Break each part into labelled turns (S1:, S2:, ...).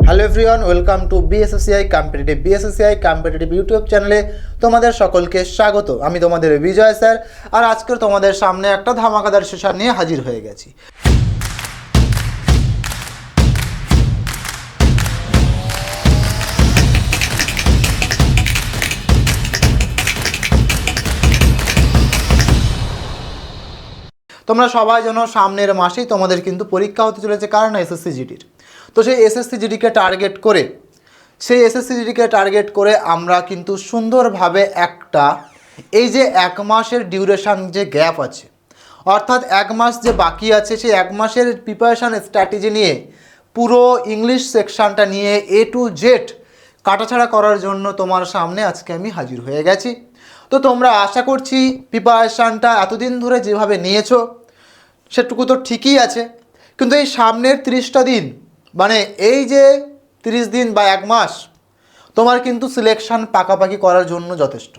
S1: Hello everyone, welcome to BSSCI competitive YouTube চ্যানেলে তোমাদের সকলকে স্বাগত। আমি তোমাদের বিজয় স্যার, আর আজকের তোমাদের সামনে একটা ধামাকাদার সেশন নিয়ে হাজির হয়ে গেছি। তোমরা সবাই জানো সামনের মাসেই তোমাদের কিন্তু পরীক্ষা হতে চলেছে, কারণ এসএসসি জিডির। তো সেই এসএসসি জিডিকে টার্গেট করে আমরা কিন্তু সুন্দরভাবে একটা এই যে এক মাসের ডিউরেশন যে গ্যাপ আছে, অর্থাৎ এক মাস যে বাকি আছে, সেই এক মাসের প্রিপারেশান স্ট্র্যাটেজি নিয়ে পুরো ইংলিশ সেকশানটা নিয়ে A to Z কাটাছাড়া করার জন্য তোমার সামনে আজকে আমি হাজির হয়ে গেছি। তো তোমরা আশা করছি প্রিপারেশানটা এতদিন ধরে যেভাবে নিয়েছো সেটুকু তো ঠিকই আছে, কিন্তু এই সামনের 30টা দিন, মানে এই যে 30 দিন বা এক মাস তোমার কিন্তু সিলেকশান পাকাপাকি করার জন্য যথেষ্ট।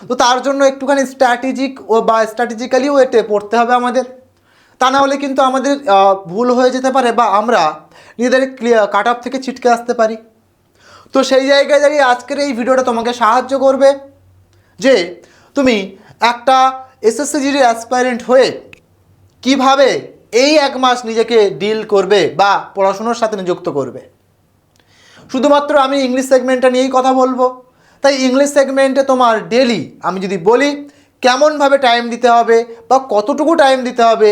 S1: তো তার জন্য একটুখানি স্ট্র্যাটেজিক্যালি ওয়েটে পড়তে হবে আমাদের, তা না হলে কিন্তু আমাদের ভুল হয়ে যেতে পারে বা আমরা নিজেদের কাট অফ থেকে ছিটকে আসতে পারি। তো সেই জায়গায় দাঁড়িয়ে আজকের এই ভিডিওটা তোমাকে সাহায্য করবে যে তুমি একটা এসএসসি জিডি অ্যাসপাইরেন্ট হয়ে কিভাবে এই এক মাস নিজেকে ডিল করবে বা পড়াশোনার সাথে নিযুক্ত করবে। শুধুমাত্র আমি ইংলিশ সেগমেন্টটা নিয়েই কথা বলবো, তাই ইংলিশ সেগমেন্টে তোমার ডেলি আমি যদি বলি কেমনভাবে টাইম দিতে হবে বা কতটুকু টাইম দিতে হবে,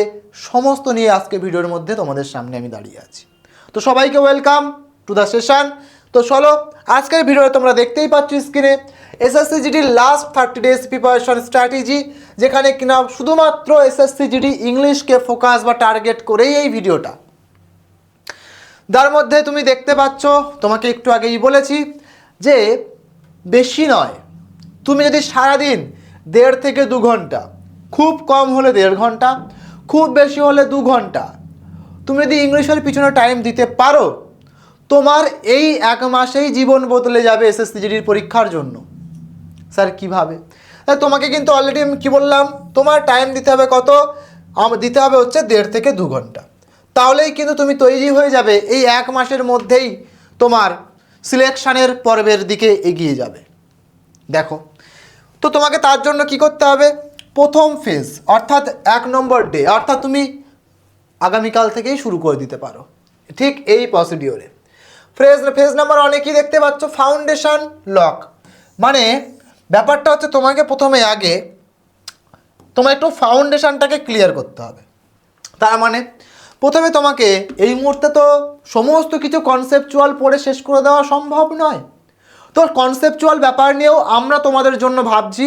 S1: সমস্ত নিয়ে আজকে ভিডিওর মধ্যে তোমাদের সামনে আমি দাঁড়িয়ে আছি। তো সবাইকে ওয়েলকাম টু দ্য সেশন। তো চলো, আজকের ভিডিওতে তোমরা দেখতেই পাচ্ছ স্ক্রিনে এসএসসি জিডির লাস্ট 30 ডেজ প্রিপারেশন স্ট্র্যাটেজি, যেখানে কিনা শুধুমাত্র এসএসসি জিডি ইংলিশকে ফোকাস বা টার্গেট করেই এই ভিডিওটা। তার মধ্যে তুমি দেখতে পাচ্ছ, তোমাকে একটু আগেই বলেছি যে বেশি নয়, তুমি যদি সারাদিন 1.5 থেকে 2 ঘন্টা, খুব কম হলে 1.5 ঘন্টা, খুব বেশি হলে 2 ঘন্টা তুমি যদি ইংলিশের পিছনে টাইম দিতে পারো, তোমার এই এক মাসেই জীবন বদলে যাবে এসএসসি জিডির পরীক্ষার জন্য। স্যার কীভাবে? তোমাকে কিন্তু অলরেডি আমি কী বললাম, তোমার টাইম দিতে হবে কত? দিতে হবে হচ্ছে 1.5 থেকে 2 ঘন্টা। তাহলেই কিন্তু তুমি তৈরি হয়ে যাবে এই এক মাসের মধ্যেই তোমার সিলেকশানের পর্বের দিকে এগিয়ে যাবে। দেখো, তো তোমাকে তার জন্য কি করতে হবে? প্রথম ফেজ অর্থাৎ 1 নম্বর ডে, অর্থাৎ তুমি আগামীকাল থেকেই শুরু করে দিতে পারো ঠিক এই প্রসিডিওরে। ফেজ নাম্বার 1 কি দেখতে পাচ্ছ? Foundation lock. মানে ব্যাপারটা হচ্ছে তোমাকে প্রথমে আগে তোমার একটু ফাউন্ডেশনটাকে ক্লিয়ার করতে হবে। তার মানে প্রথমে তোমাকে এই মুহূর্তে তো সমস্ত কিছু কনসেপচুয়াল পড়ে শেষ করে দেওয়া সম্ভব নয়, তো কনসেপচুয়াল ব্যাপার নিয়েও আমরা তোমাদের জন্য ভাবছি।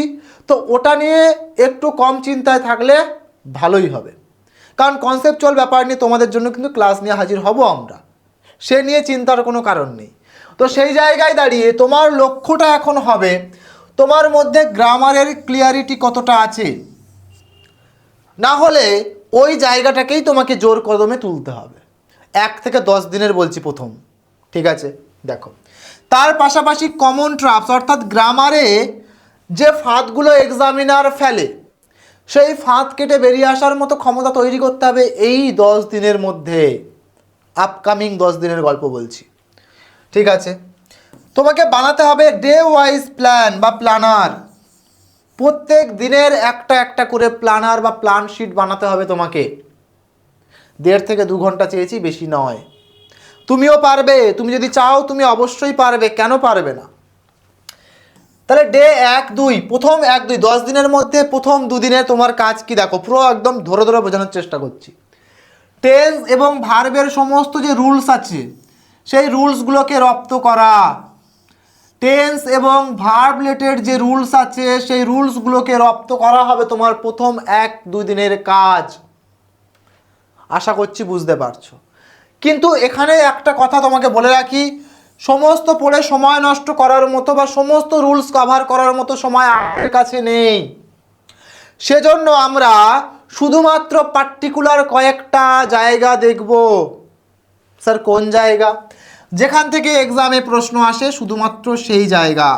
S1: তো ওটা নিয়ে একটু কম চিন্তায় থাকলে ভালোই হবে, কারণ কনসেপচুয়াল ব্যাপার নিয়ে তোমাদের জন্য কিন্তু ক্লাস নিয়ে হাজির হব আমরা, সে নিয়ে চিন্তার কোনো কারণ নেই। তো সেই জায়গায় দাঁড়িয়ে তোমার লক্ষ্যটা এখন হবে তোমার মধ্যে গ্রামারের ক্লিয়ারিটি কতটা আছে, না হলে ওই জায়গাটাকেই তোমাকে জোর কদমে তুলতে হবে। 1 থেকে 10 দিনের বলছি প্রথম, ঠিক আছে? দেখো, তার পাশাপাশি কমন ট্রাপস অর্থাৎ গ্রামারে যে ফাঁদগুলো এক্সামিনার ফেলে, সেই ফাঁদ কেটে বেরিয়ে আসার মতো ক্ষমতা তৈরি করতে হবে এই 10 দিনের মধ্যে। আপকামিং 10 দিনের গল্প বলছি, ঠিক আছে? তোমাকে বানাতে হবে ডে ওয়াইজ প্ল্যান বা প্ল্যানার। প্রত্যেক দিনের একটা একটা করে প্ল্যানার বা প্ল্যান শিট বানাতে হবে তোমাকে। 1.5 থেকে 2 ঘন্টা চেয়েছি, বেশি নয়। তুমিও পারবে, তুমি যদি চাও তুমি অবশ্যই পারবে, কেন পারবে না? তাহলে ডে 1, 2, প্রথম 1, 2, 10 দিনের মধ্যে প্রথম 2 দিনে তোমার কাজ কি দেখো, পুরো একদম ধরে ধরে বোঝানোর চেষ্টা করছি। টেন্স এবং ভার্বের সমস্ত যে রুলস আছে সেই রুলসগুলোকে রপ্ত করা। টেন্স এবং ভার্ব রিলেটেড যে রুলস আছে সেই রুলসগুলোকে রপ্ত করা হবে তোমার প্রথম 1-2 দিনের কাজ। আশা করছি বুঝতে পারছো। কিন্তু এখানে একটা কথা তোমাকে বলে রাখি, সমস্ত পড়ে সময় নষ্ট করার মতো বা সমস্ত রুলস কভার করার মতো সময় আমাদের কাছে নেই। সেজন্য আমরা শুধুমাত্র পার্টিকুলার কয়েকটা জায়গা দেখব। স্যার কোন জায়গা? যেখান থেকে এক্সামে প্রশ্ন আসে শুধুমাত্র সেই জায়গা।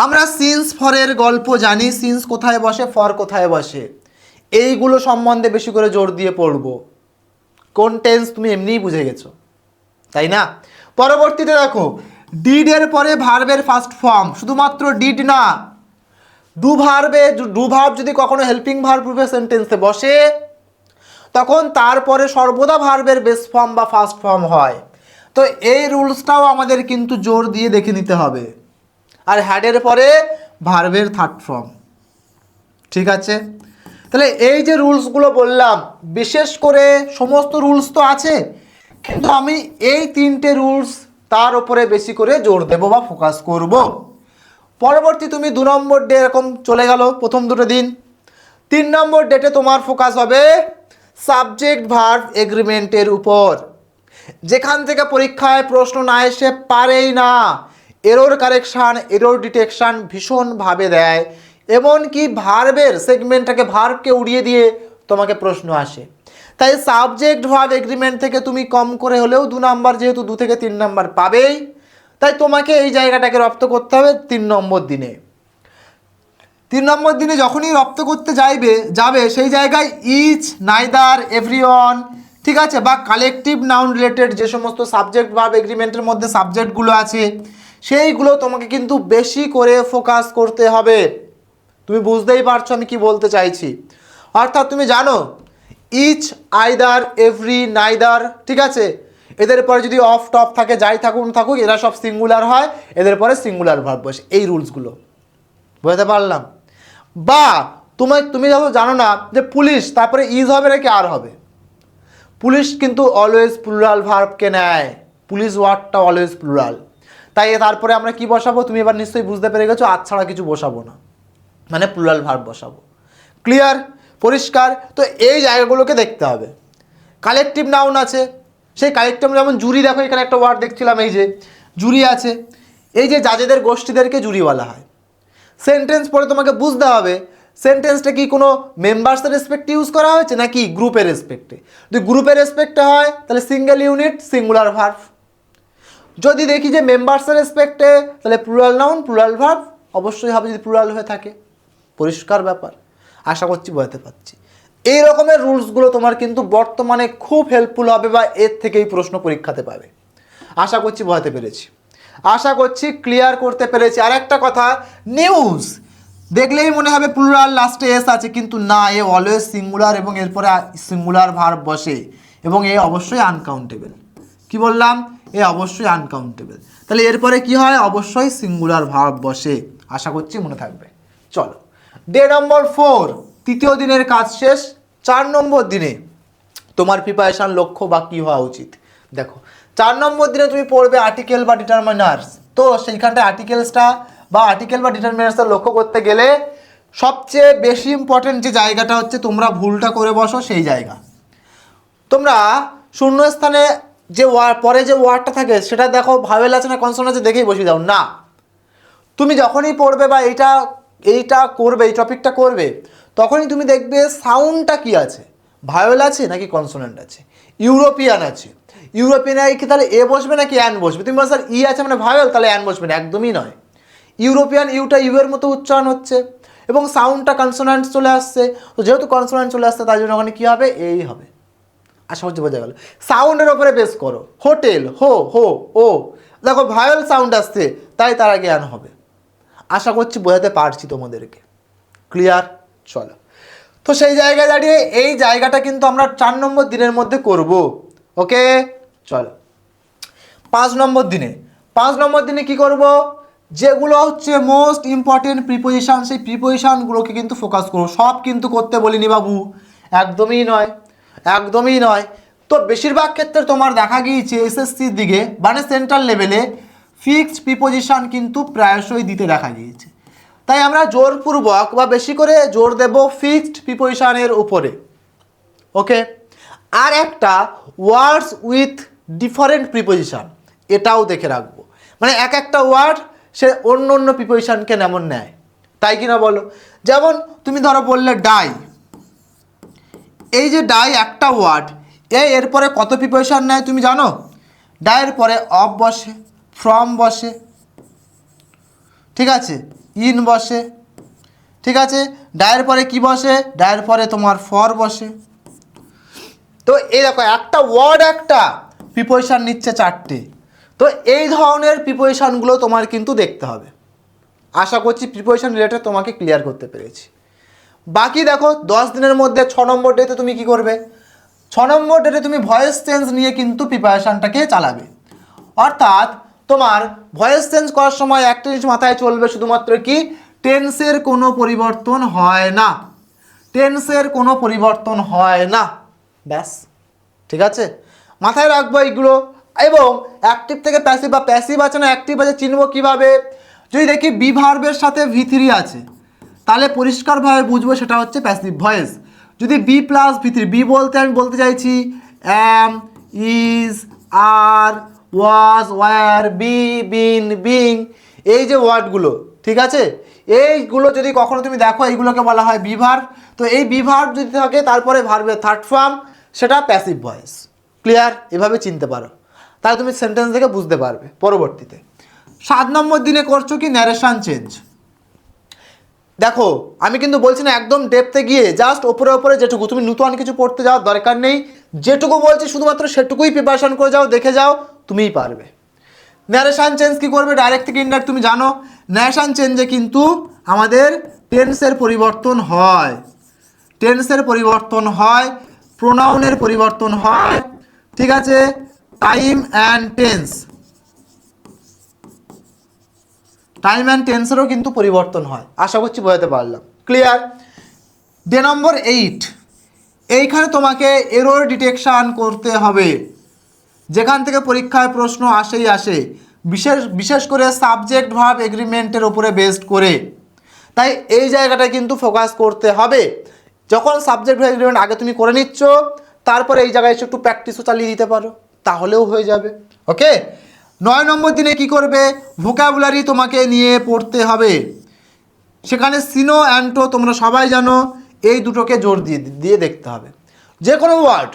S1: আমরা সিন্স ফরের গল্প জানি, সিন্স কোথায় বসে, ফর কোথায় বসে, এইগুলো সম্বন্ধে বেশি করে জোর দিয়ে পড়ব। কোন টেন্স তুমি এমনিই বুঝে গেছো, তাই না? পরবর্তীতে দেখো ডিড এর পরে ভার্বের ফার্স্ট ফর্ম, শুধুমাত্র ডিড না, ডু ভার্ব যদি কখনো হেল্পিং ভার্ব রূপে সেন্টেন্সে বসে তখন তারপরে সর্বদা ভার্বের বেস ফর্ম বা ফার্স্ট ফর্ম হয়। তো এই রুলসটাও আমাদের কিন্তু জোর দিয়ে দেখে নিতে হবে। আর হ্যাডের পরে ভার্বের থার্ড ফর্ম, ঠিক আছে? তাহলে এই যে রুলসগুলো বললাম, বিশেষ করে সমস্ত রুলস তো আছে, কিন্তু আমি এই 3টে রুলস তার উপরে বেশি করে জোর দেব বা ফোকাস করব। পরবর্তী তুমি 2 নম্বর ডে এরকম চলে গেল প্রথম দুটো দিন, 3 নম্বর ডেটে তোমার ফোকাস হবে সাবজেক্ট ভার্ব এগ্রিমেন্টের উপর, যেখান থেকে পরীক্ষায় প্রশ্ন না এসে পারেই না। এরর কারেকশান, এরর ডিটেকশান ভীষণভাবে দেয়, এমনকি ভার্বের সেগমেন্টটাকে, ভার্বকে উড়িয়ে দিয়ে তোমাকে প্রশ্ন আসে। তাই সাবজেক্ট ভার্ব এগ্রিমেন্ট থেকে তুমি কম করে হলেও 2 নাম্বার, যেহেতু 2 থেকে 3 নাম্বার পাবেই, তাই তোমাকে এই জায়গাটাকে রপ্ত করতে হবে 3 নম্বর দিনে। 3 নম্বর দিনে যখনই রপ্ত করতে যাবে সেই জায়গায় ইচ, নাইদার, এভরিওয়ান, ঠিক আছে, বা কালেকটিভ নাউন রিলেটেড যে সমস্ত সাবজেক্ট ভার্ব এগ্রিমেন্টের মধ্যে সাবজেক্টগুলো আছে সেইগুলো তোমাকে কিন্তু বেশি করে ফোকাস করতে হবে। তুমি বুঝতেই পারছো আমি কি বলতে চাইছি। অর্থাৎ তুমি জানো ইচ, আইদার, এভরি, নাইদার, ঠিক আছে, এদের পরে যদি অফ টপ থাকে, যাই থাকুক এরা সব সিঙ্গুলার হয়, এদের পরে সিঙ্গুলার ভার্ব বসে। এই রুলসগুলো বুঝতে পারলাম? বা তুমি যখন জানো না যে পুলিশ তারপরে ইজ হবে নাকি আর হবে, পুলিশ কিন্তু অলওয়েজ প্লুরাল ভার্বকে নেয়, পুলিশ ওয়ার্ডটা অলওয়েজ প্লুরাল। তাই তারপরে আমরা কি বসাবো, তুমি এবার নিশ্চয়ই বুঝতে পেরে গেছো, আজ ছাড়া কিছু বসাবো না, মানে প্লুরাল ভার্ব বসাবো। ক্লিয়ার? পরিষ্কার? তো এই জায়গাগুলোকে দেখতে হবে। কালেকটিভ নাউন আছে, সেই কালেকটিভ, যেমন জুরি, দেখো এখানে একটা ওয়ার্ড দেখছিলাম, এই যে জুরি আছে, এই যে জাজেদের গোষ্ঠীদেরকে জুরি বলা হয়। সেন্টেন্স পড়ে তোমাকে বুঝতে হবে সেন্টেন্সটা কি কোনো মেম্বার্সের রেসপেক্টে ইউজ করা হয়েছে নাকি গ্রুপের রেসপেক্টে। যদি গ্রুপের রেসপেক্টে হয় তাহলে সিঙ্গেল ইউনিট সিঙ্গুলার ভার্ব, যদি দেখি যে মেম্বার্সের রেসপেক্টে তাহলে প্লুরাল নাউন প্লুরাল ভার্ব অবশ্যই হবে যদি প্লুরাল হয়ে থাকে। পরিষ্কার ব্যাপার, আশা করছি বোঝাতে পারছি। এই রকমের রুলসগুলো তোমার কিন্তু বর্তমানে খুব হেল্পফুল হবে, বা এর থেকেই প্রশ্ন পরীক্ষাতে পাবে। আশা করছি বোঝাতে পেরেছি, আশা করছি ক্লিয়ার করতে পেরেছি। আর একটা কথা, নিউজ দেখলেই মনে হবে প্লুরাল, লাস্টে এস আছে, কিন্তু না, এ অলওয়েজ সিঙ্গুলার এবং এরপরে সিঙ্গুলার ভার্ব বসে, এবং এ অবশ্যই আনকাউন্টেবল। কি বললাম? এ অবশ্যই আনকাউন্টেবল। তাহলে এরপরে কি হয়? অবশ্যই সিঙ্গুলার ভার্ব বসে। আশা করছি মনে থাকবে। চলো, ডে নম্বর 4, তৃতীয় দিনের কাজ শেষ। 4 নম্বর দিনে তোমার প্রিপারেশান লক্ষ্য বা কী হওয়া উচিত। দেখো 4 নম্বর দিনে তুমি পড়বে আর্টিকেল বা ডিটারমিনার্স। তো সেইখানটা আর্টিকেলসটা বা আর্টিকেল বা ডিটারমিনার্সটা লক্ষ্য করতে গেলে সবচেয়ে বেশি ইম্পর্টেন্ট যে জায়গাটা হচ্ছে, তোমরা ভুলটা করে বসো সেই জায়গা। তোমরা শূন্যস্থানে যে পরে যে ওয়ার্ডটা থাকে সেটা দেখো ভাওয়েল আছে না কনসোনেন্ট আছে দেখেই বসিয়ে দাও না। তুমি যখনই পড়বে বা এইটা করবে, এই টপিকটা করবে, তখনই তুমি দেখবে সাউন্ডটা কি আছে, ভাওয়েল আছে নাকি কনসোনেন্ট আছে, ইউরোপিয়ান আছে, ইউরোপিয়ান কি তাহলে এ বসবে নাকি অ্যান বসবে। তুমি বলো স্যার ই আছে মানে ভাওয়েল, তাহলে অ্যান বসবে না, একদমই নয়। ইউরোপিয়ান ইউটা ইউ এর মতো উচ্চারণ হচ্ছে এবং সাউন্ডটা কনসোনেন্ট চলে আসছে, তো যেহেতু কনসোনেন্ট চলে আসছে তাই জন্য ওখানে কী হবে, এই হবে। আশা করছি বোঝা গেল। সাউন্ডের ওপরে বেস করো, হোটেল, হো হো ও, দেখো ভায়োল সাউন্ড আসছে তাই তার আগে অ্যান হবে। আশা করছি বোঝাতে পারছি তোমাদেরকে। ক্লিয়ার? চলো, তো সেই জায়গায় দাঁড়িয়ে এই জায়গাটা কিন্তু আমরা 4 নম্বর দিনের মধ্যে করব। ওকে, চলো 5 নম্বর দিনে কি করব, যেগুলো হচ্ছে মোস্ট ইম্পর্টেন্ট প্রিপোজিশন, সেই প্রিপোজিশনগুলোকে কিন্তু ফোকাস করো। সব কিন্তু করতে বলিনি বাবু, একদমই নয়। তো বেশিরভাগ ক্ষেত্রে তোমার দেখা গিয়েছে এসএসসির দিকে মানে সেন্ট্রাল লেভেলে ফিক্সড প্রিপোজিশন কিন্তু প্রায়শই দিতে দেখা গিয়েছে। তাই আমরা জোরপূর্বক বা বেশি করে জোর দেব ফিক্সড প্রিপোজিশনের উপরে। ওকে, আর একটা ওয়ার্ডস উইথ ডিফারেন্ট প্রিপোজিশন, এটাও দেখে রাখবো। মানে এক একটা ওয়ার্ড সে অন্য প্রিপোজিশনকে যেমন নেয়, তাই কিনা বলো। যেমন তুমি ধরো বললে ডাই, এই যে ডাই একটা ওয়ার্ড, এরপরে কত প্রিপোজিশন নেয় তুমি জানো? ডায়ের পরে অফ বসে, ফ্রম বসে, ঠিক আছে, ইন বসে, ঠিক আছে, ডায়ের পরে কি বসে, ডায়ের পরে তোমার ফর বসে। তো এই দেখো একটা ওয়ার্ড একটা প্রিপোজিশন নিচ্ছে 4টে। তো এই ধরনের প্রিপোজিশনগুলো তোমার কিন্তু দেখতে হবে। আশা করছি প্রিপোজিশন রিলেটেড তোমাকে ক্লিয়ার করতে পেরেছি। বাকি দেখো 10 দিনের মধ্যে 6 নম্বর ডেতে তুমি কি করবে, 6 নম্বর ডেটে তুমি ভয়েস চেঞ্জ নিয়ে কিন্তু প্রিপারেশানটাকে চালাবে। অর্থাৎ তোমার ভয়েস চেঞ্জ করার সময় একটা জিনিস মাথায় চলবে, শুধুমাত্র কি টেন্সের কোনো পরিবর্তন হয় না, টেন্সের কোনো পরিবর্তন হয় না, ব্যাস। ঠিক আছে, মাথায় রাখবো এইগুলো। এবং অ্যাক্টিভ থেকে প্যাসিভ বা প্যাসিভ আছে না অ্যাক্টিভ আছে চিনবো কীভাবে, যদি দেখি বি ভার্বের সাথে V3 আছে তাহলে পরিষ্কারভাবে বুঝবো সেটা হচ্ছে প্যাসিভ ভয়েস। যদি বি প্লাস V3, বি বলতে আমি বলতে চাইছি am, is, are, was, were, be, been, being, এই যে ওয়ার্ডগুলো, ঠিক আছে, এইগুলো যদি কখনো তুমি দেখো এইগুলোকে বলা হয় বি ভার্ব। তো এই বি ভার্ব যদি থাকে তারপরে ভার্বের থার্ড ফর্ম, সেটা প্যাসিভ ভয়েস। ক্লিয়ার? এভাবে চিনতে পারো, তাহলে তুমি সেন্টেন্স থেকে বুঝতে পারবে পরবর্তীতে। 7 নম্বর দিনে করছো কি ন্যারেশন চেঞ্জ। দেখো আমি কিন্তু বলছি না একদম ডেপথে গিয়ে, জাস্ট ওপরে ওপরে যেটুকু, তুমি নতুন কিছু পড়তে যাওয়ার দরকার নেই, যেটুকু বলছি শুধুমাত্র সেটুকুই প্রিপারেশন করে যাও, দেখে যাও, তুমিই পারবে। ন্যারেশন চেঞ্জ কি করবে, ডাইরেক্ট থেকে ইনডাইরেক্ট তুমি জানো, ন্যারেশন চেঞ্জে কিন্তু আমাদের টেন্সের পরিবর্তন হয়, টেন্সের পরিবর্তন হয়, প্রোনাউনের পরিবর্তন হয়, ঠিক আছে, time and tense, time and টেন্সেরও কিন্তু পরিবর্তন হয়। আশা করছি বোঝাতে পারলাম। ক্লিয়ার? ডে নম্বর 8, এইখানে তোমাকে এরর ডিটেকশান করতে হবে, যেখান থেকে পরীক্ষায় প্রশ্ন আসেই আসে, বিশেষ করে সাবজেক্ট ভার্ব এগ্রিমেন্টের উপরে বেসড করে। তাই এই জায়গাটা কিন্তু ফোকাস করতে হবে। যখন সাবজেক্ট ভার্ব এগ্রিমেন্ট আগে তুমি করে নিচ্ছ, তারপরে এই জায়গায় এসে একটু প্র্যাকটিসও চালিয়ে দিতে পারো, তাহলেও হয়ে যাবে। ওকে, 9 নম্বর দিনে কি করবে, ভোকাবুলারি তোমাকে নিয়ে পড়তে হবে। সেখানে সিনো অ্যান্টো তোমরা সবাই জানো, এই দুটোকে জোর দিয়ে দেখতে হবে। যে কোনো ওয়ার্ড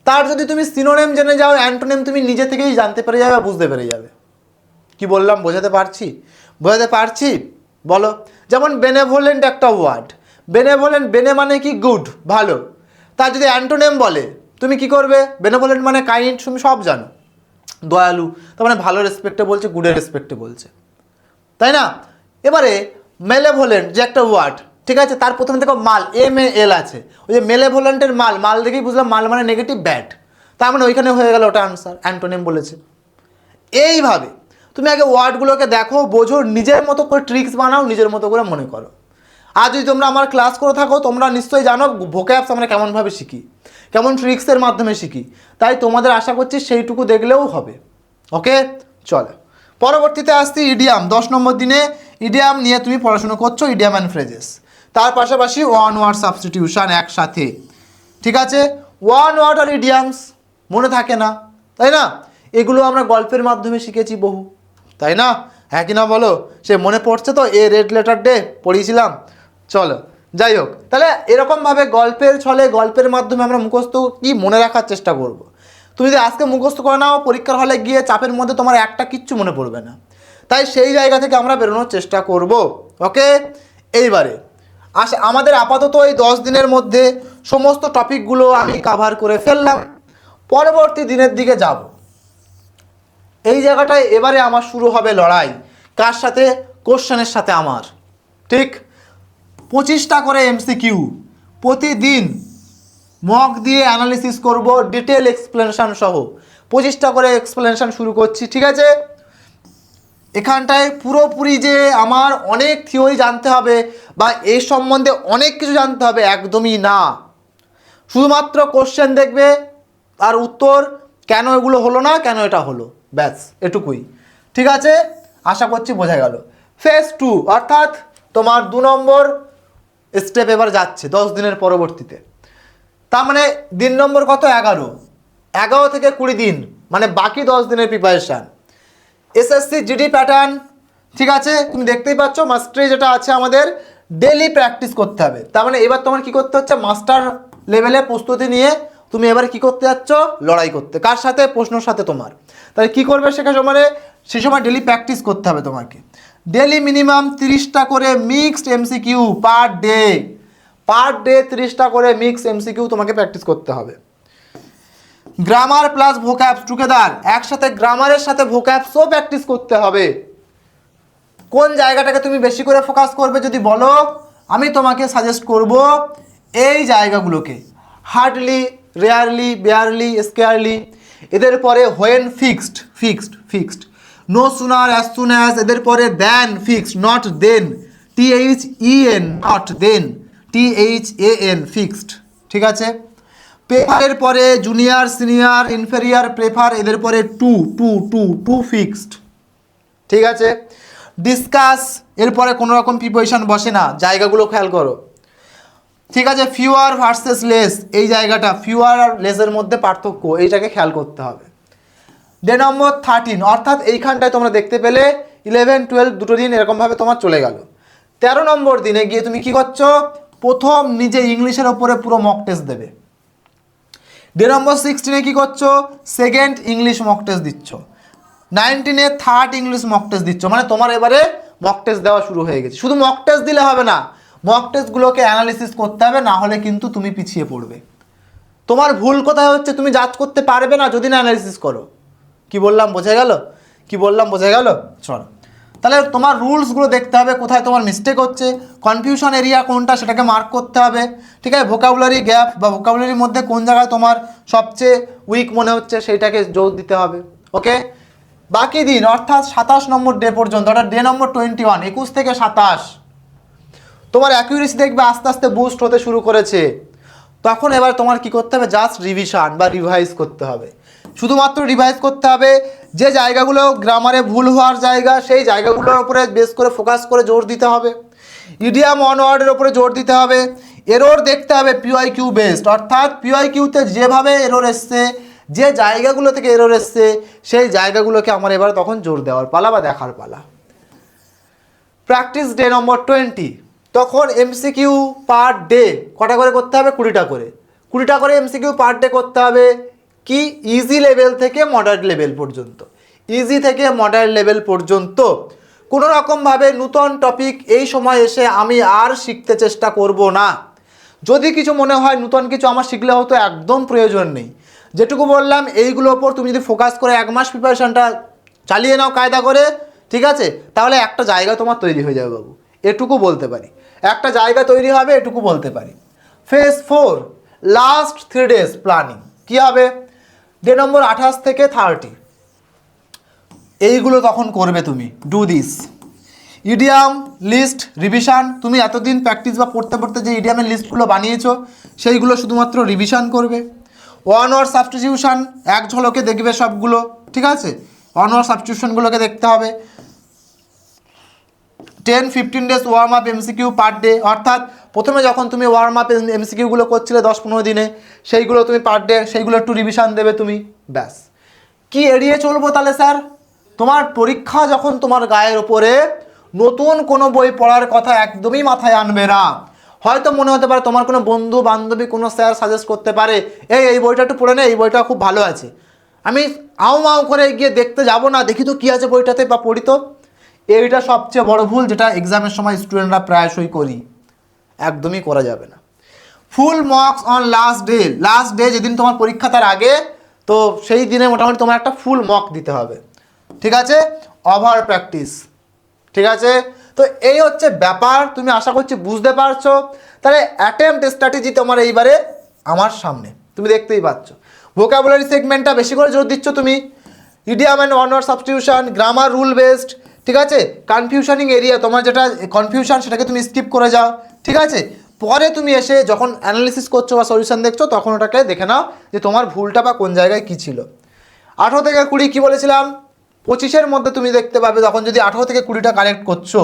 S1: তার যদি তুমি সিনোনেম জেনে যাও, অ্যান্টোনেম তুমি নিজে থেকেই জানতে পেরে যাবে, বুঝতে পেরে যাবে। কি বললাম, বোঝাতে পারছি? বলো। যেমন বেনেভোলেন্ট একটা ওয়ার্ড, বেনেভোলেন্ট, বেনে মানে কি গুড, ভালো, তার যদি অ্যান্টোনেম বলে তুমি কি করবে, বেনেভোলেন্ট মানে কাইন্ড, তুমি সব জানো, দয়ালু, তার মানে ভালো রেসপেক্টে বলছে, গুডের রেসপেক্টে বলছে, তাই না? এবারে মেলেভোলেন্ট যে একটা ওয়ার্ড, ঠিক আছে, তার প্রথমে দেখো মাল, MAL আছে, ওই যে মেলেভোলেন্টের মাল দেখেই বুঝলাম মাল মানে নেগেটিভ, ব্যাড, তার মানে ওইখানে হয়ে গেল ওটা আনসার, অ্যান্টোনিম বলেছে। এইভাবে তুমি আগে ওয়ার্ডগুলোকে দেখো, বোঝো, নিজের মতো করে ট্রিক্স বানাও, নিজের মতো করে মনে করো। আর যদি তোমরা আমার ক্লাস করে থাকো, তোমরা নিশ্চয়ই জানো ভোক্যাবস আমরা কেমনভাবে শিখি, কেমন ট্রিক্সের মাধ্যমে শিখি, তাই তোমাদের আশা করছি সেইটুকু দেখলেও হবে। ওকে, চলো পরবর্তীতে আসছি ইডিয়াম। 10 নম্বর দিনে ইডিয়াম নিয়ে তুমি পড়াশোনা করছো, ইডিয়াম অ্যান্ড ফ্রেজেস, তার পাশাপাশি ওয়ান ওয়ার্ড সাবস্টিটিউশন একসাথে, ঠিক আছে। ওয়ান ওয়ার্ড আর ইডিয়ামস মনে থাকে না, তাই না? এগুলো আমরা গল্পের মাধ্যমে শিখেছি বহু, তাই না? হ্যাঁ কি না বলো? সে মনে পড়ছে তো, এ রেড লেটার ডে পড়িয়েছিলাম। চলো যাই হোক, তাহলে এরকমভাবে গল্পের ছলে, গল্পের মাধ্যমে আমরা মুখস্থ কি মনে রাখার চেষ্টা করব। তুমি যদি আজকে মুখস্থ করে নাও, পরীক্ষার হলে গিয়ে চাপের মধ্যে তোমার একটা কিচ্ছু মনে পড়বে না। তাই সেই জায়গা থেকে আমরা বেরোনোর চেষ্টা করব। ওকে, এইবারে আমাদের আপাতত এই 10 দিনের মধ্যে সমস্ত টপিকগুলো আমি কাভার করে ফেললাম। পরবর্তী দিনের দিকে যাব, এই জায়গাটায় এবারে আমার শুরু হবে লড়াই, কার সাথে? কোশ্চেনের সাথে আমার। ঠিক 25টা করে MCQ প্রতিদিন মক দিয়ে অ্যানালিসিস করব, ডিটেল এক্সপ্লেনেশন সহ 25টা করে এক্সপ্লেনেশন শুরু করছি, ঠিক আছে? এখানটায় পুরোপুরি যে আমার অনেক থিওরি জানতে হবে বা এই সম্বন্ধে অনেক কিছু জানতে হবে, একদমই না। শুধুমাত্র কোশ্চেন দেখবে আর উত্তর, কেন এগুলো হলো না, কেন এটা হলো, ব্যাস এটুকুই, ঠিক আছে? আশা করছি বোঝা গেল। ফেজ 2 অর্থাৎ তোমার 2 নম্বর স্টেপ এবার যাচ্ছে 10 দিনের পরবর্তীতে। তার মানে দিন নম্বর কত? 11 থেকে 20 দিন, মানে বাকি 10 দিনের প্রিপারেশান। SSC GD প্যাটার্ন, ঠিক আছে, তুমি দেখতেই পাচ্ছ, মাস্টারি যেটা আছে আমাদের ডেলি প্র্যাকটিস করতে হবে। তার মানে এবার তোমার কি করতে হচ্ছে, মাস্টার লেভেলে প্রস্তুতি নিয়ে তুমি এবার কি করতে যাচ্ছ, লড়াই করতে, কার সাথে? প্রশ্নের সাথে তোমার। তাহলে কি করবে সেখানে, মানে সেই সময় ডেলি প্র্যাকটিস করতে হবে তোমাকে। ডেলি মিনিমাম 30টা করে মিক্সড MCQ পার ডে 30টা করে মিক্সড MCQ তোমাকে প্র্যাকটিস করতে হবে। গ্রামার প্লাস ভোক্যাবস টুগেদার, একসাথে গ্রামারের সাথে ভোক্যাবসও প্র্যাকটিস করতে হবে। কোন জায়গাটাকে তুমি বেশি করে ফোকাস করবে যদি বলো, আমি তোমাকে সাজেস্ট করব এই জায়গাগুলোকে, হার্ডলি, রেয়ারলি, বেয়ারলি, স্কেয়ারলি, এদের পরে when fixed, fixed, no sooner, as soon as, এদের পরে then fixed, not then, THEN, not then, THAN fixed, ঠিক আছে। প্রেফারের পরে জুনিয়র, সিনিয়র, ইনফেরিয়ার, প্রেফার, এদের পরে টু ফিক্সড, ঠিক আছে। ডিসকাস, এরপরে কোনো রকম প্রিপোজিশন বসে না, জায়গাগুলো খেয়াল করো, ঠিক আছে। ফিউয়ার ভার্সেস লেস, এই জায়গাটা ফিউয়ার আর লেসের মধ্যে পার্থক্য, এইটাকে খেয়াল করতে হবে। ডে নম্বর 13, অর্থাৎ এইখানটায় তোমরা দেখতে পেলে 11, 12 দুটো দিন এরকমভাবে তোমার চলে গেল। 13 নম্বর দিনে গিয়ে তুমি কি করছো, প্রথম নিজে ইংলিশের ওপরে পুরো মক টেস্ট দেবে। ডে নম্বর 16 কি করছো, সেকেন্ড ইংলিশ মক টেস্ট দিচ্ছ। 19 থার্ড ইংলিশ মক টেস্ট দিচ্ছ, মানে তোমার এবারে মক টেস্ট দেওয়া শুরু হয়ে গেছে। শুধু মক টেস্ট দিলে হবে না, মক টেস্টগুলোকে অ্যানালিসিস করতে হবে, না হলে কিন্তু তুমি পিছিয়ে পড়বে। তোমার ভুল কোথায় হচ্ছে তুমি জাজ করতে পারবে না যদি না অ্যানালিসিস করো। কি বললাম বোঝা গেল? চলো, তাহলে তোমার রুলসগুলো দেখতে হবে, কোথায় তোমার মিস্টেক হচ্ছে, কনফিউশন এরিয়া কোনটা সেটাকে মার্ক করতে হবে, ঠিক আছে। ভোকাবুলারি গ্যাপ বা ভোকাবুলারির মধ্যে কোন জায়গায় তোমার সবচেয়ে উইক মনে হচ্ছে সেইটাকে জোর দিতে হবে, ওকে। বাকি দিন অর্থাৎ 27 নম্বর ডে পর্যন্ত, অর্থাৎ ডে নম্বর 21, 21 থেকে 27 তোমার অ্যাকিউরেসি দেখবে আস্তে আস্তে বুস্ট হতে শুরু করেছে। তখন এবার তোমার কি করতে হবে, জাস্ট রিভিশন বা রিভাইজ করতে হবে, শুধুমাত্র রিভাইজ করতে হবে। যে জায়গাগুলো গ্রামারে ভুল হওয়ার জায়গা, সেই জায়গাগুলোর উপরে বেস করে ফোকাস করে জোর দিতে হবে। ইডিয়াম অন ওয়ার্ডের উপরে জোর দিতে হবে। এরর দেখতে হবে PYQ বেসড, অর্থাৎ PYQতে যেভাবে এরর এসছে, যে জায়গাগুলো থেকে এরর এসছে, সেই জায়গাগুলোকে আমার এবার তখন জোর দেওয়ার পালা বা দেখার পালা। প্র্যাকটিস ডে নম্বর 20, তখন MCQ পার ডে কটা করে করতে হবে, 20টা করে, 20টা করে MCQ পার ডে করতে হবে। কি, ইজি লেভেল থেকে মডারেট লেভেল পর্যন্ত, ইজি থেকে মডারেট লেভেল পর্যন্ত কোনো রকমভাবে নতুন টপিক এই সময় এসে আমি আর শিখতে চেষ্টা করব না। যদি কিছু মনে হয় নতুন কিছু আমার শিখলে হতো, একদম প্রয়োজন নেই। যেটুকু বললাম এইগুলোর ওপর তুমি যদি ফোকাস করে 1 মাস প্রিপারেশনটা চালিয়ে নাও কায়দা করে, ঠিক আছে, তাহলে একটা জায়গা তোমার তৈরি হয়ে যাবে বাবু, এটুকু বলতে পারি। একটা জায়গা তৈরি হবে, এটুকু বলতে পারি। ফেজ 4, লাস্ট 3 days প্ল্যানিং কী হবে, ডে নম্বর 28 থেকে 30 এইগুলো তখন করবে তুমি। Do this idiom list revision, তুমি এতদিন প্র্যাকটিস বা পড়তে পড়তে যে ইডিয়ামের লিস্টগুলো বানিয়েছো সেইগুলো শুধুমাত্র রিভিশন করবে। ওয়ান ওয়ার্ড সাবস্টিটিউশন এক ঝলকে দেখবে সবগুলো, ঠিক আছে, ওয়ান ওয়ার্ড সাবস্টিটিউশনগুলোকে দেখতে হবে। 10-15 days warm up MCQ per day, অর্থাৎ প্রথমে যখন তুমি ওয়ার্ম আপ MCQগুলো করছিলে 10-15 দিনে, সেইগুলো তুমি পার ডে সেইগুলো একটু রিভিশন দেবে তুমি, ব্যাস। কি এড়িয়ে চলবো তাহলে স্যার, তোমার পরীক্ষা যখন তোমার গায়ের ওপরে, নতুন কোনো বই পড়ার কথা একদমই মাথায় আনবে না। হয়তো মনে হতে পারে তোমার কোনো বন্ধু বান্ধবী কোনো স্যার সাজেস্ট করতে পারে, এই বইটা একটু পড়ে নে, এই বইটা খুব ভালো আছে, আমি আও করে গিয়ে দেখতে যাব না, দেখি তো কী আছে বইটাতে বা পড়ি তো। এইটা সবচেয়ে বড় ভুল, যেটা এক্সামের সময় স্টুডেন্টরা প্রায়শই করি, একদমই করা যাবে না। Full marks on last day যেদিন তোমার পরীক্ষা তার আগে, তো সেই দিনে মোটামুটি তোমার একটা ফুল মার্ক দিতে হবে, ঠিক আছে। ওভার প্র্যাকটিস, ঠিক আছে। তো এই হচ্ছে ব্যাপার, তুমি আশা করছি বুঝতে পারছো। তাহলে অ্যাটেম্পট স্ট্র্যাটেজি তোমার এইবারে আমার সামনে তুমি দেখতেই পাচ্ছ। ভোকাবুলারি সেগমেন্টটা বেশি করে জোর দিচ্ছ তুমি, idiom and one word substitution, grammar rule based, ঠিক আছে। কনফিউশনিং এরিয়া, তোমার যেটা কনফিউশন সেটাকে তুমি স্কিপ করে যাও, ঠিক আছে। পরে তুমি এসে যখন অ্যানালিসিস করছো বা সলিউশন দেখছো, তখন ওটাকে দেখে নাও যে তোমার ভুলটা বা কোন জায়গায় কী ছিল। 18 থেকে 20 কী বলেছিলাম, 25-এর মধ্যে তুমি দেখতে পাবে তখন যদি 18 থেকে 20টা কালেক্ট করছো,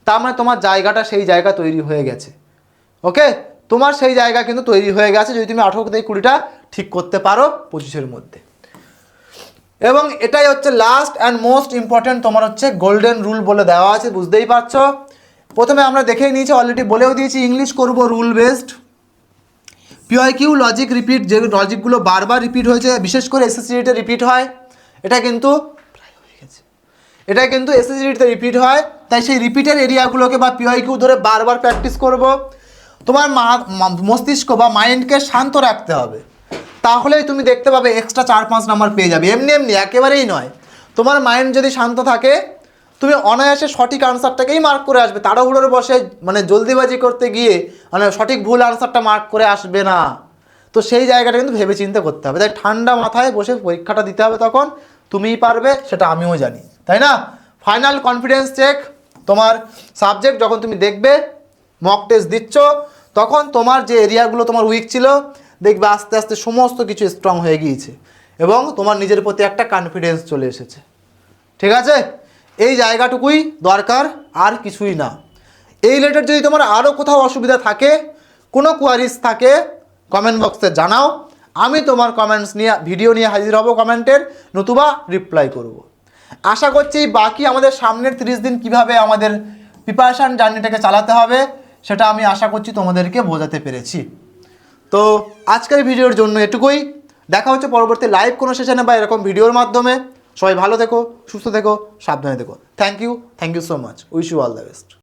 S1: তার মানে তোমার জায়গাটা সেই জায়গা তৈরি হয়ে গেছে, ওকে। তোমার সেই জায়গা কিন্তু তৈরি হয়ে গেছে যদি তুমি 18 থেকে 20টা ঠিক করতে পারো 25-এর মধ্যে। এবং এটাই হচ্ছে লাস্ট অ্যান্ড মোস্ট ইম্পর্ট্যান্ট, তোমার হচ্ছে গোল্ডেন রুল বলে দেওয়া আছে, বুঝতেই পারছো। প্রথমে আমরা দেখেই নিয়েছি, অলরেডি বলেও দিয়েছি, ইংলিশ করব rule based. PYQ logic repeat, যে লজিকগুলো বারবার রিপিট হয়েছে, বিশেষ করে SSCতে রিপিট হয়, এটা কিন্তু SSCতে রিপিট হয়, তাই সেই রিপিটের এরিয়াগুলোকে বা PYQ ধরে বারবার প্র্যাকটিস করব। তোমার মস্তিষ্ক বা মাইন্ডকে শান্ত রাখতে হবে, তাহলেই তুমি দেখতে পাবে এক্সট্রা 4-5 নাম্বার পেয়ে যাবে। এমনি এমনি একেবারেই নয়। তোমার মাইন্ড যদি শান্ত থাকে তুমি অনায়াসে সঠিক আনসারটাকেই মার্ক করে আসবে। তাড়াহুড়োর বসে মানে জলদিবাজি করতে গিয়ে মানে সঠিক ভুল আনসারটা মার্ক করে আসবে না। তো সেই জায়গাটা কিন্তু ভেবে চিন্তে করতে হবে। তাই ঠান্ডা মাথায় বসে পরীক্ষাটা দিতে হবে, তখন তুমিই পারবে, সেটা আমিও জানি, তাই না? ফাইনাল কনফিডেন্স চেক তোমার সাবজেক্ট যখন তুমি দেখবে মক টেস্ট দিচ্ছ, তখন তোমার যে এরিয়াগুলো তোমার উইক ছিল দেখবে আস্তে আস্তে সমস্ত কিছু স্ট্রং হয়ে গিয়েছে এবং তোমার নিজের প্রতি একটা কনফিডেন্স চলে এসেছে। ঠিক আছে, এই জায়গাটুকুই দরকার, আর কিছুই না। এই রিলেটেড যদি তোমার আরও কোথাও অসুবিধা থাকে, কোনো কোয়ারিজ থাকে, কমেন্ট বক্সে জানাও। আমি তোমার কমেন্টস নিয়ে ভিডিও নিয়ে হাজির হব কমেন্টের, নতুবা রিপ্লাই করব। আশা করছি বাকি আমাদের সামনের 30 দিন কিভাবে আমাদের প্রিপারেশান জার্নিটাকে চালাতে হবে সেটা আমি আশা করছি তোমাদেরকে বোঝাতে পেরেছি। তো আজকের ভিডিওর জন্য এটুকুই। দেখা হচ্ছে পরবর্তী লাইভ কোনো সেশনে বা এরকম ভিডিওর মাধ্যমে। সবাই ভালো থেকো, সুস্থ থেকো, সাবধানে থেকো। Thank you so much. Wish you all the best.